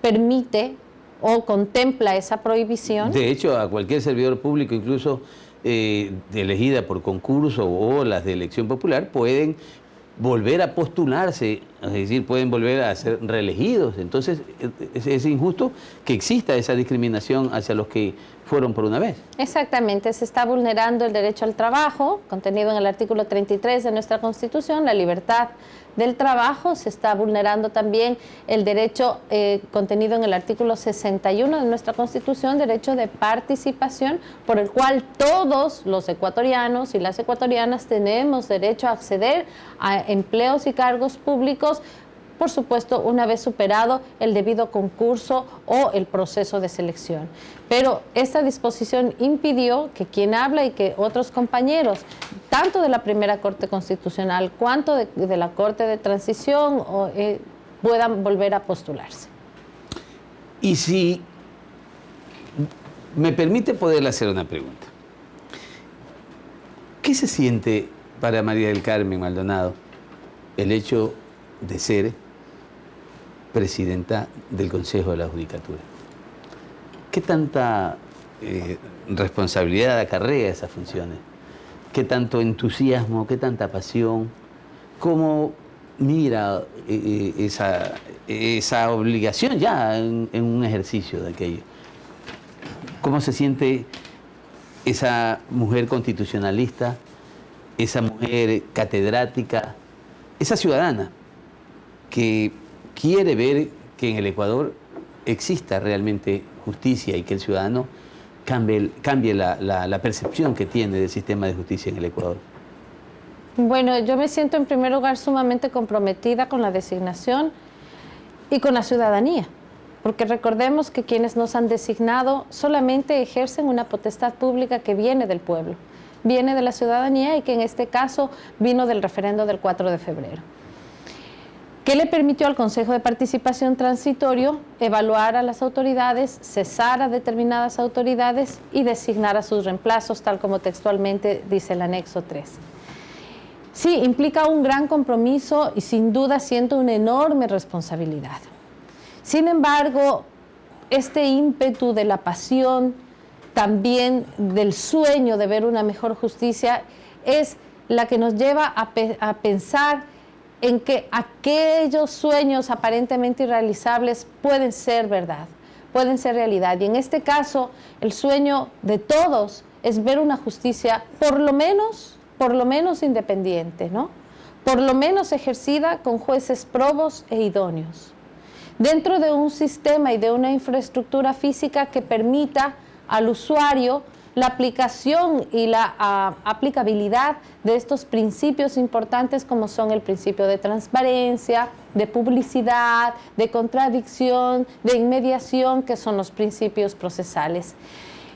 permite o contempla esa prohibición. De hecho, a cualquier servidor público, incluso elegida por concurso o las de elección popular, pueden volver a postularse, es decir, pueden volver a ser reelegidos. Entonces, es injusto que exista esa discriminación hacia los que fueron por una vez. Exactamente, se está vulnerando el derecho al trabajo, contenido en el artículo 33 de nuestra Constitución, la libertad del trabajo. Se está vulnerando también el derecho contenido en el artículo 61 de nuestra Constitución, derecho de participación, por el cual todos los ecuatorianos y las ecuatorianas tenemos derecho a acceder a empleos y cargos públicos, por supuesto, una vez superado el debido concurso o el proceso de selección. Pero esta disposición impidió que quien habla y que otros compañeros, tanto de la primera Corte Constitucional cuanto de la Corte de Transición, puedan volver a postularse. Y si me permite poderle hacer una pregunta. ¿Qué se siente para María del Carmen Maldonado el hecho de ser presidenta del Consejo de la Judicatura? ¿Qué tanta responsabilidad acarrea esas funciones? ¿Qué tanto entusiasmo, qué tanta pasión? ¿Cómo mira esa obligación ya en un ejercicio de aquello? ¿Cómo se siente esa mujer constitucionalista, esa mujer catedrática, esa ciudadana que quiere ver que en el Ecuador exista realmente justicia y que el ciudadano cambie la percepción que tiene del sistema de justicia en el Ecuador? Bueno, yo me siento en primer lugar sumamente comprometida con la designación y con la ciudadanía, porque recordemos que quienes nos han designado solamente ejercen una potestad pública que viene del pueblo, viene de la ciudadanía y que en este caso vino del referendo del 4 de febrero. ¿Qué le permitió al Consejo de Participación Transitorio evaluar a las autoridades, cesar a determinadas autoridades y designar a sus reemplazos, tal como textualmente dice el anexo 3? Sí, implica un gran compromiso y sin duda siento una enorme responsabilidad. Sin embargo, este ímpetu de la pasión, también del sueño de ver una mejor justicia, es la que nos lleva a pensar en que aquellos sueños aparentemente irrealizables pueden ser verdad, pueden ser realidad. Y en este caso, el sueño de todos es ver una justicia por lo menos independiente, ¿no? Por lo menos ejercida con jueces probos e idóneos, dentro de un sistema y de una infraestructura física que permita al usuario la aplicación y la aplicabilidad de estos principios importantes como son el principio de transparencia, de publicidad, de contradicción, de inmediación, que son los principios procesales.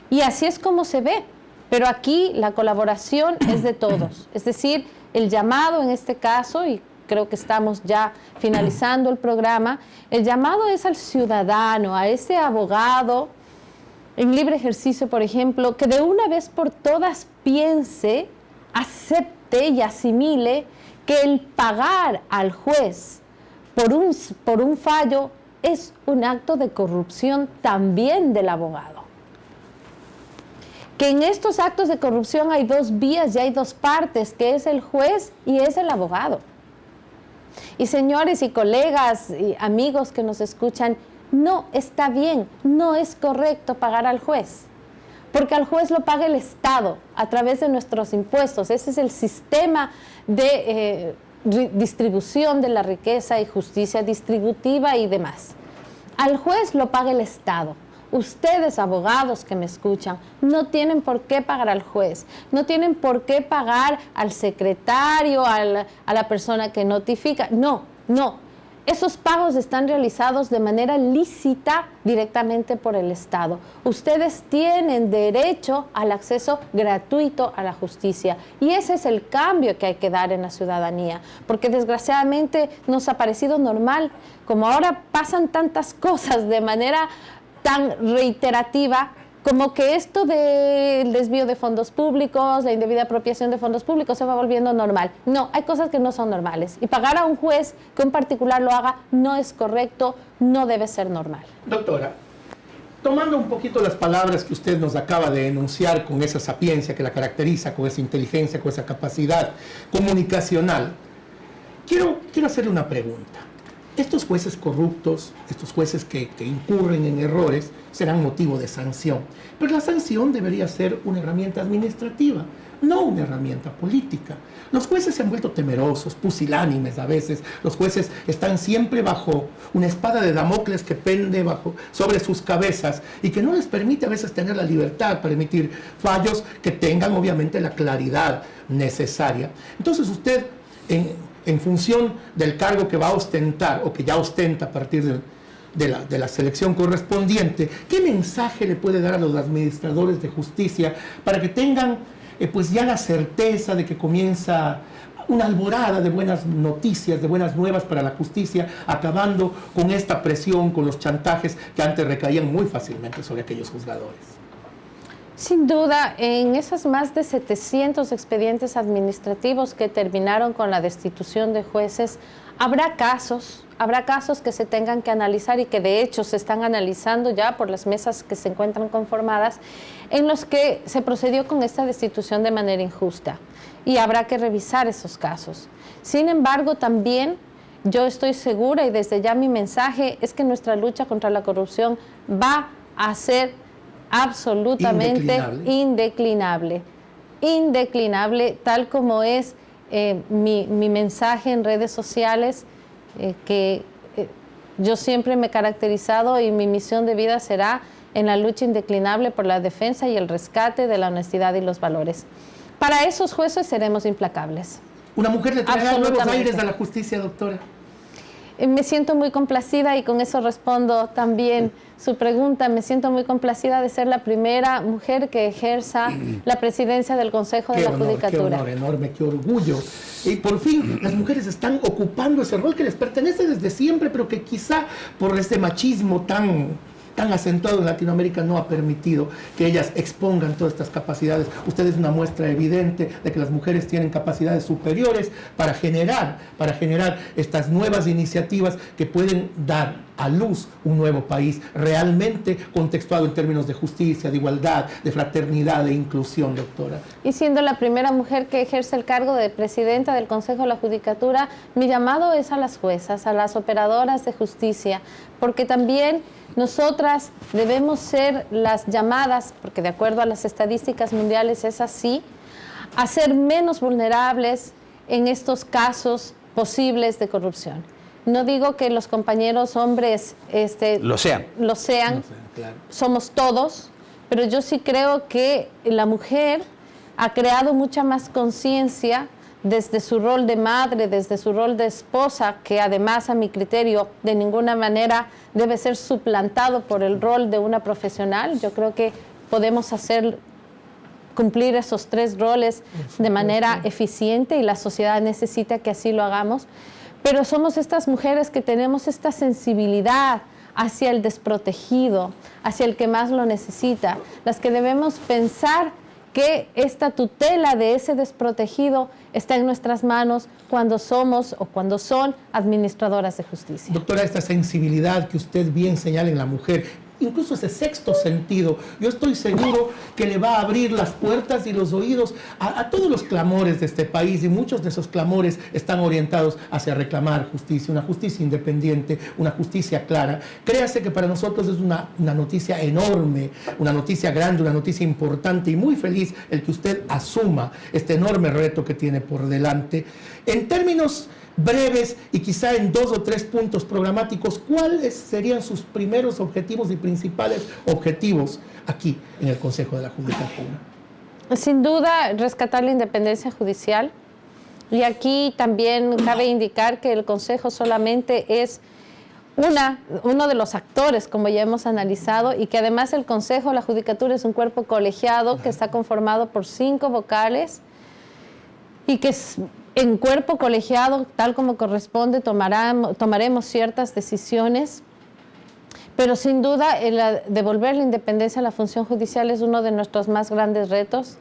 Y así es como se ve, pero aquí la colaboración es de todos, es decir, el llamado en este caso, y creo que estamos ya finalizando el programa, el llamado es al ciudadano, a ese abogado en libre ejercicio, por ejemplo, que de una vez por todas piense, acepte y asimile que el pagar al juez por un fallo es un acto de corrupción también del abogado. Que en estos actos de corrupción hay dos vías y hay dos partes, que es el juez y es el abogado. Y señores y colegas y amigos que nos escuchan, no está bien, no es correcto pagar al juez, porque al juez lo paga el Estado a través de nuestros impuestos. Ese es el sistema de distribución de la riqueza y justicia distributiva y demás. Al juez lo paga el Estado. Ustedes, abogados que me escuchan, no tienen por qué pagar al juez, no tienen por qué pagar al secretario, a la persona que notifica. No. Esos pagos están realizados de manera lícita directamente por el Estado. Ustedes tienen derecho al acceso gratuito a la justicia y ese es el cambio que hay que dar en la ciudadanía, porque desgraciadamente nos ha parecido normal, como ahora pasan tantas cosas de manera tan reiterativa, como que esto del desvío de fondos públicos, la indebida apropiación de fondos públicos se va volviendo normal. No, hay cosas que no son normales. Y pagar a un juez que un particular lo haga no es correcto, no debe ser normal. Doctora, tomando un poquito las palabras que usted nos acaba de enunciar con esa sapiencia que la caracteriza, con esa inteligencia, con esa capacidad comunicacional, quiero hacerle una pregunta. Estos jueces corruptos, estos jueces que incurren en errores, serán motivo de sanción. Pero la sanción debería ser una herramienta administrativa, no una herramienta política. Los jueces se han vuelto temerosos, pusilánimes a veces. Los jueces están siempre bajo una espada de Damocles que pende sobre sus cabezas y que no les permite a veces tener la libertad para emitir fallos que tengan obviamente la claridad necesaria. Entonces usted, en función del cargo que va a ostentar o que ya ostenta a partir de la selección correspondiente, ¿qué mensaje le puede dar a los administradores de justicia para que tengan pues ya la certeza de que comienza una alborada de buenas noticias, de buenas nuevas para la justicia, acabando con esta presión, con los chantajes que antes recaían muy fácilmente sobre aquellos juzgadores? Sin duda, en esos más de 700 expedientes administrativos que terminaron con la destitución de jueces, habrá casos que se tengan que analizar y que de hecho se están analizando ya por las mesas que se encuentran conformadas, en los que se procedió con esta destitución de manera injusta y habrá que revisar esos casos. Sin embargo, también yo estoy segura y desde ya mi mensaje es que nuestra lucha contra la corrupción va a ser absolutamente indeclinable, tal como es mi mensaje en redes sociales, que yo siempre me he caracterizado y mi misión de vida será en la lucha indeclinable por la defensa y el rescate de la honestidad y los valores. Para esos jueces seremos implacables. ¿Una mujer le traerá nuevos aires a la justicia, doctora? Me siento muy complacida y con eso respondo también su pregunta. Me siento muy complacida de ser la primera mujer que ejerza la presidencia del Consejo de la Judicatura. Qué honor enorme, qué orgullo. Y por fin las mujeres están ocupando ese rol que les pertenece desde siempre, pero que quizá por este machismo tan acentuado en Latinoamérica no ha permitido que ellas expongan todas estas capacidades. Usted es una muestra evidente de que las mujeres tienen capacidades superiores para generar estas nuevas iniciativas que pueden dar a luz un nuevo país realmente contextuado en términos de justicia, de igualdad, de fraternidad, de inclusión, doctora. Y siendo la primera mujer que ejerce el cargo de presidenta del Consejo de la Judicatura, mi llamado es a las juezas, a las operadoras de justicia, porque también nosotras debemos ser las llamadas, porque de acuerdo a las estadísticas mundiales es así, a ser menos vulnerables en estos casos posibles de corrupción. No digo que los compañeros hombres lo sean, claro. Somos todos, pero yo sí creo que la mujer ha creado mucha más conciencia desde su rol de madre, desde su rol de esposa, que además a mi criterio de ninguna manera debe ser suplantado por el rol de una profesional. Yo creo que podemos cumplir esos tres roles de manera eficiente y la sociedad necesita que así lo hagamos. Pero somos estas mujeres que tenemos esta sensibilidad hacia el desprotegido, hacia el que más lo necesita, las que debemos pensar que esta tutela de ese desprotegido está en nuestras manos cuando somos o cuando son administradoras de justicia. Doctora, esta sensibilidad que usted bien señala en la mujer, incluso ese sexto sentido, yo estoy seguro que le va a abrir las puertas y los oídos a todos los clamores de este país, y muchos de esos clamores están orientados hacia reclamar justicia, una justicia independiente, una justicia clara. Créase que para nosotros es una noticia enorme, una noticia grande, una noticia importante y muy feliz el que usted asuma este enorme reto que tiene por delante. En términos breves y quizá en 2 o 3 puntos programáticos, ¿cuáles serían sus primeros objetivos y principales objetivos aquí en el Consejo de la Judicatura? Sin duda, rescatar la independencia judicial, Y aquí también cabe indicar que el Consejo solamente es uno de los actores, como ya hemos analizado, y que además el Consejo, la Judicatura, es un cuerpo colegiado que está conformado por 5 vocales y que en cuerpo colegiado, tal como corresponde, tomaremos ciertas decisiones. Pero sin duda, devolver la independencia a la función judicial es uno de nuestros más grandes retos.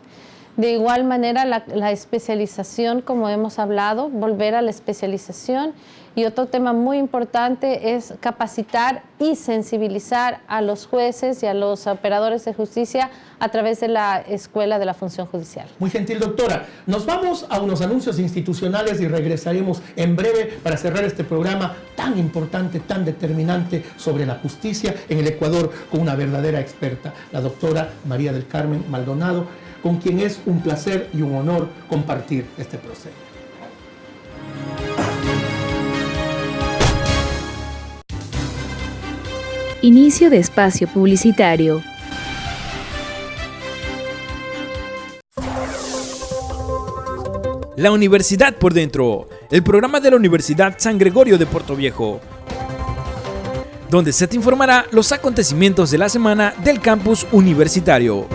De igual manera, la especialización, como hemos hablado, volver a la especialización. Y otro tema muy importante es capacitar y sensibilizar a los jueces y a los operadores de justicia a través de la Escuela de la Función Judicial. Muy gentil, doctora. Nos vamos a unos anuncios institucionales y regresaremos en breve para cerrar este programa tan importante, tan determinante sobre la justicia en el Ecuador con una verdadera experta, la doctora María del Carmen Maldonado, con quien es un placer y un honor compartir este proceso. Inicio de espacio publicitario. La Universidad por Dentro, el programa de la Universidad San Gregorio de Portoviejo, donde se te informará los acontecimientos de la semana del campus universitario.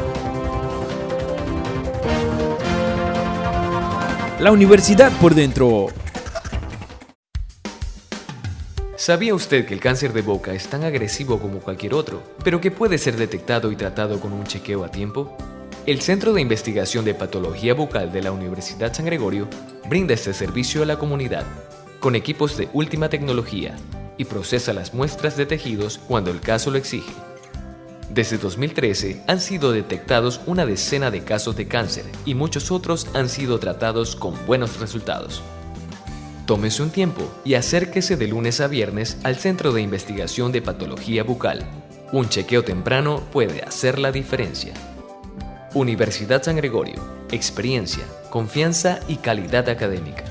La Universidad por Dentro. ¿Sabía usted que el cáncer de boca es tan agresivo como cualquier otro, pero que puede ser detectado y tratado con un chequeo a tiempo? El Centro de Investigación de Patología Bucal de la Universidad San Gregorio brinda este servicio a la comunidad, con equipos de última tecnología, y procesa las muestras de tejidos cuando el caso lo exige. Desde 2013 han sido detectados una decena de casos de cáncer y muchos otros han sido tratados con buenos resultados. Tómese un tiempo y acérquese de lunes a viernes al Centro de Investigación de Patología Bucal. Un chequeo temprano puede hacer la diferencia. Universidad San Gregorio. Experiencia, confianza y calidad académica.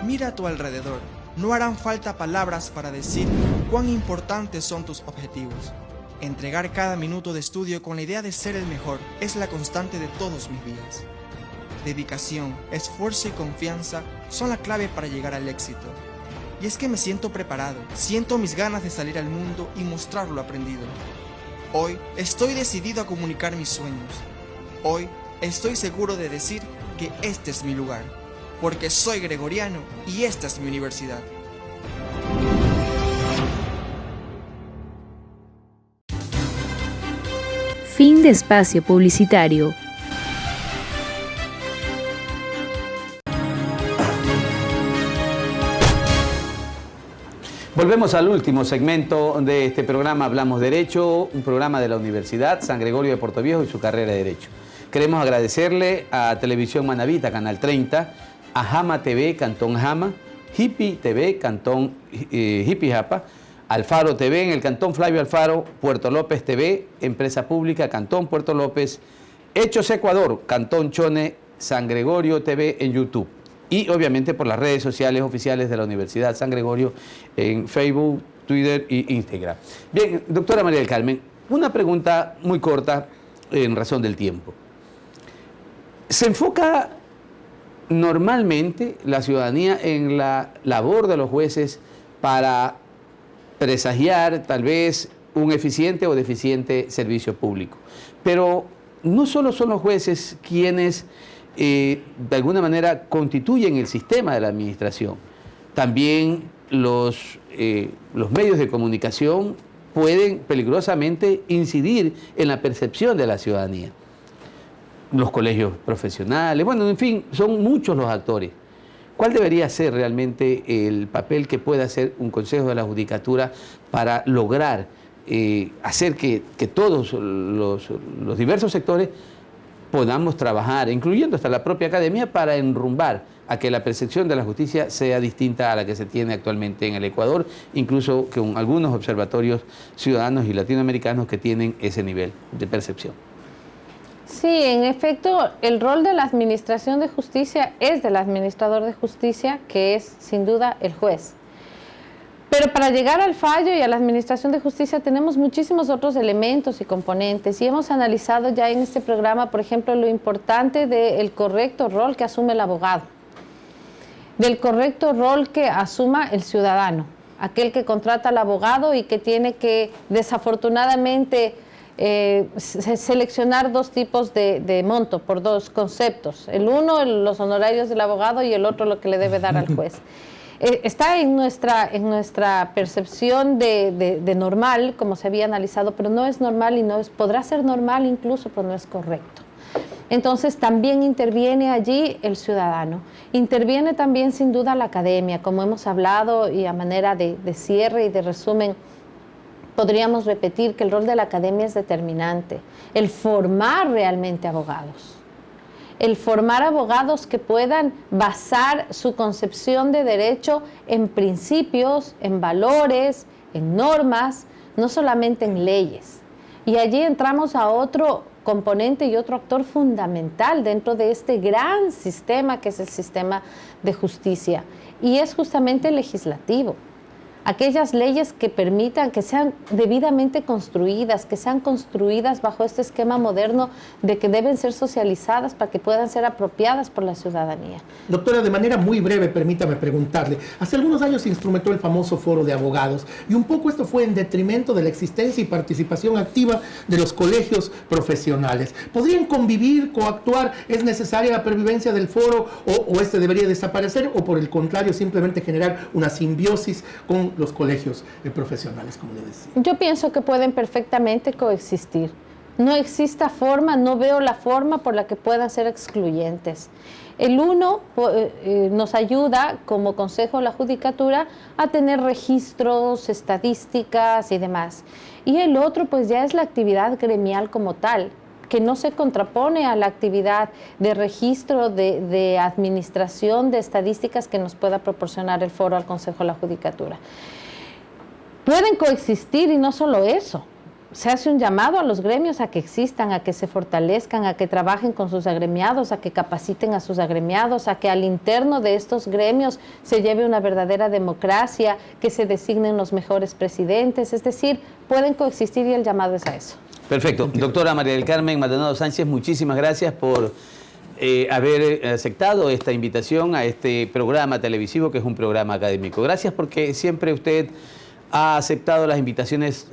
Mira a tu alrededor. No harán falta palabras para decir cuán importantes son tus objetivos. Entregar cada minuto de estudio con la idea de ser el mejor es la constante de todos mis días. Dedicación, esfuerzo y confianza son la clave para llegar al éxito. Y es que me siento preparado, siento mis ganas de salir al mundo y mostrar lo aprendido. Hoy estoy decidido a comunicar mis sueños. Hoy estoy seguro de decir que este es mi lugar, porque soy gregoriano y esta es mi universidad. Fin de espacio publicitario. Volvemos al último segmento de este programa Hablamos Derecho, un programa de la Universidad San Gregorio de Portoviejo y su carrera de Derecho. Queremos agradecerle a Televisión Manavita, Canal 30, a Jama TV, Cantón Jama, Hippie TV, Cantón Hippie Japa, Alfaro TV en el Cantón Flavio Alfaro, Puerto López TV, Empresa Pública, Cantón Puerto López, Hechos Ecuador, Cantón Chone, San Gregorio TV en YouTube. Y obviamente por las redes sociales oficiales de la Universidad San Gregorio en Facebook, Twitter e Instagram. Bien, doctora María del Carmen, una pregunta muy corta en razón del tiempo. ¿Se enfoca normalmente la ciudadanía en la labor de los jueces para presagiar tal vez un eficiente o deficiente servicio público? Pero no solo son los jueces quienes de alguna manera constituyen el sistema de la administración. También los medios de comunicación pueden peligrosamente incidir en la percepción de la ciudadanía. Los colegios profesionales, bueno, en fin, son muchos los actores. ¿Cuál debería ser realmente el papel que pueda hacer un Consejo de la Judicatura para lograr hacer que todos los diversos sectores podamos trabajar, incluyendo hasta la propia academia, para enrumbar a que la percepción de la justicia sea distinta a la que se tiene actualmente en el Ecuador, incluso con algunos observatorios ciudadanos y latinoamericanos que tienen ese nivel de percepción? Sí, en efecto, el rol de la administración de justicia es del administrador de justicia, que es sin duda el juez. Pero para llegar al fallo y a la administración de justicia tenemos muchísimos otros elementos y componentes, y hemos analizado ya en este programa, por ejemplo, lo importante del correcto rol que asume el abogado, del correcto rol que asuma el ciudadano, aquel que contrata al abogado y que tiene que desafortunadamente seleccionar dos tipos de monto por dos conceptos. El uno, los honorarios del abogado, y el otro, lo que le debe dar al juez. Está en nuestra percepción de normal, como se había analizado, pero no es normal y podrá ser normal incluso, pero no es correcto. Entonces también interviene allí el ciudadano. Interviene también sin duda la academia, como hemos hablado, y a manera de cierre y de resumen, podríamos repetir que el rol de la academia es determinante. El formar realmente abogados. El formar abogados que puedan basar su concepción de derecho en principios, en valores, en normas, no solamente en leyes. Y allí entramos a otro componente y otro actor fundamental dentro de este gran sistema que es el sistema de justicia, y es justamente el legislativo. Aquellas leyes que permitan que sean debidamente construidas, que sean construidas bajo este esquema moderno de que deben ser socializadas para que puedan ser apropiadas por la ciudadanía. Doctora, de manera muy breve, permítame preguntarle. Hace algunos años se instrumentó el famoso Foro de Abogados, y un poco esto fue en detrimento de la existencia y participación activa de los colegios profesionales. ¿Podrían convivir, coactuar? ¿Es necesaria la pervivencia del foro o este debería desaparecer, o por el contrario simplemente generar una simbiosis con los colegios profesionales, como le decía? Yo pienso que pueden perfectamente coexistir. No exista forma, no veo la forma por la que puedan ser excluyentes. El uno nos ayuda como Consejo de la Judicatura a tener registros, estadísticas y demás. Y el otro pues ya es la actividad gremial como tal, que no se contrapone a la actividad de registro, de administración de estadísticas que nos pueda proporcionar el foro al Consejo de la Judicatura. Pueden coexistir, y no solo eso. Se hace un llamado a los gremios a que existan, a que se fortalezcan, a que trabajen con sus agremiados, a que capaciten a sus agremiados, a que al interno de estos gremios se lleve una verdadera democracia, que se designen los mejores presidentes. Es decir, pueden coexistir, y el llamado es a eso. Perfecto. Doctora María del Carmen Maldonado Sánchez, muchísimas gracias por haber aceptado esta invitación a este programa televisivo, que es un programa académico. Gracias, porque siempre usted ha aceptado las invitaciones,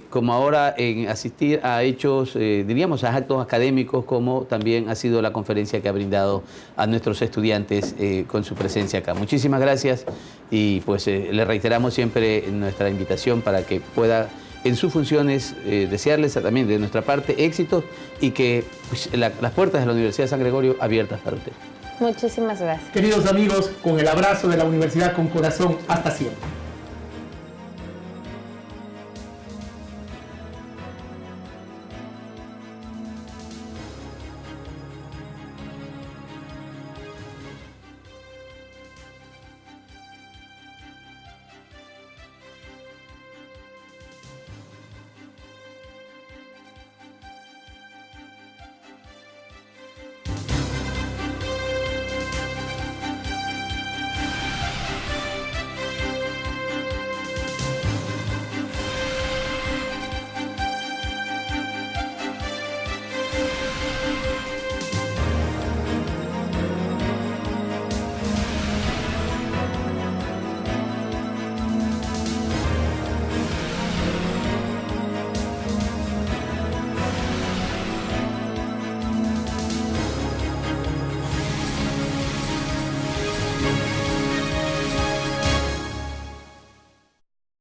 como ahora, en asistir a hechos, diríamos, a actos académicos, como también ha sido la conferencia que ha brindado a nuestros estudiantes con su presencia acá. Muchísimas gracias, y pues le reiteramos siempre nuestra invitación para que pueda, en sus funciones, desearles también de nuestra parte éxitos, y que pues, las puertas de la Universidad de San Gregorio abiertas para usted. Muchísimas gracias. Queridos amigos, con el abrazo de la Universidad con Corazón, hasta siempre.